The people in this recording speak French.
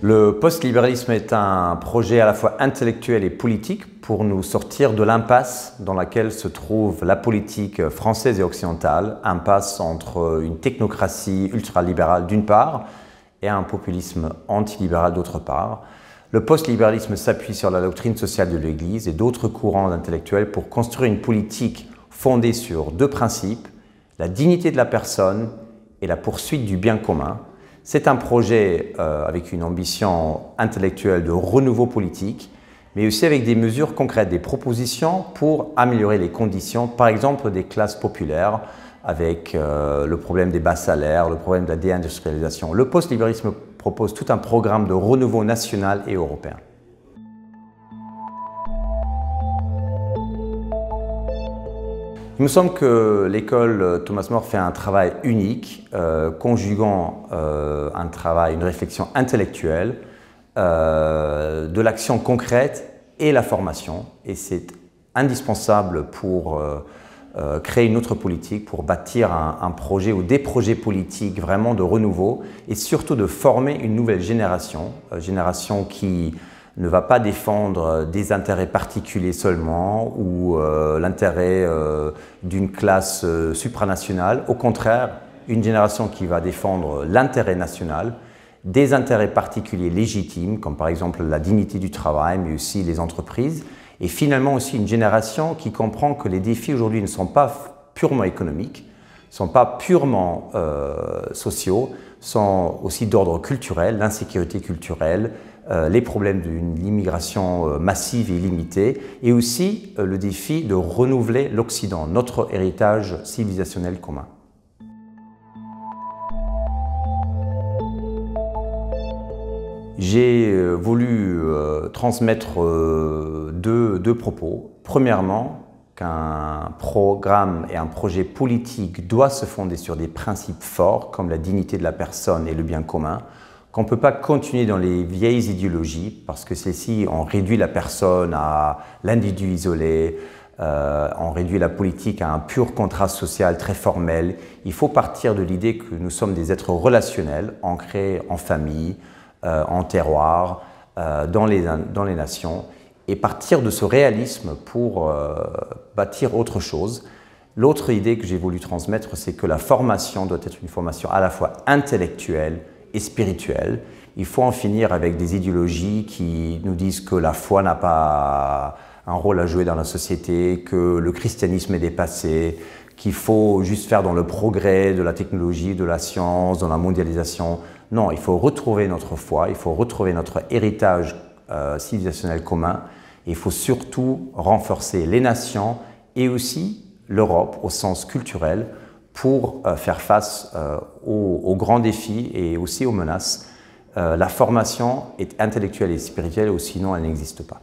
Le post-libéralisme est un projet à la fois intellectuel et politique pour nous sortir de l'impasse dans laquelle se trouve la politique française et occidentale, impasse entre une technocratie ultralibérale d'une part et un populisme antilibéral d'autre part. Le post-libéralisme s'appuie sur la doctrine sociale de l'Église et d'autres courants intellectuels pour construire une politique fondée sur deux principes, la dignité de la personne et la poursuite du bien commun. C'est un projet avec une ambition intellectuelle de renouveau politique, mais aussi avec des mesures concrètes, des propositions pour améliorer les conditions, par exemple des classes populaires, avec le problème des bas salaires, le problème de la déindustrialisation. Le post-libéralisme propose tout un programme de renouveau national et européen. Il me semble que l'école Thomas More fait un travail unique, conjuguant une réflexion intellectuelle, de l'action concrète et la formation. Et c'est indispensable pour créer une autre politique, pour bâtir un projet ou des projets politiques vraiment de renouveau et surtout de former une nouvelle génération, qui ne va pas défendre des intérêts particuliers seulement ou l'intérêt d'une classe supranationale. Au contraire, une génération qui va défendre l'intérêt national, des intérêts particuliers légitimes, comme par exemple la dignité du travail, mais aussi les entreprises. Et finalement aussi une génération qui comprend que les défis aujourd'hui ne sont pas purement économiques, ne sont pas purement sociaux, sont aussi d'ordre culturel, l'insécurité culturelle, les problèmes d'une immigration massive et illimitée, et aussi le défi de renouveler l'Occident, notre héritage civilisationnel commun. J'ai voulu transmettre deux propos. Premièrement, qu'un programme et un projet politique doit se fonder sur des principes forts comme la dignité de la personne et le bien commun, qu'on ne peut pas continuer dans les vieilles idéologies parce que celles-ci ont réduit la personne à l'individu isolé, ont réduit la politique à un pur contrat social très formel. Il faut partir de l'idée que nous sommes des êtres relationnels, ancrés en famille, en terroir, dans les nations, et partir de ce réalisme pour bâtir autre chose. L'autre idée que j'ai voulu transmettre, c'est que la formation doit être une formation à la fois intellectuelle et spirituelle. Il faut en finir avec des idéologies qui nous disent que la foi n'a pas un rôle à jouer dans la société, que le christianisme est dépassé, qu'il faut juste faire dans le progrès de la technologie, de la science, dans la mondialisation. Non, il faut retrouver notre foi, il faut retrouver notre héritage civilisationnel commun. Et il faut surtout renforcer les nations et aussi l'Europe au sens culturel pour faire face aux grands défis et aussi aux menaces. La formation est intellectuelle et spirituelle, ou sinon elle n'existe pas.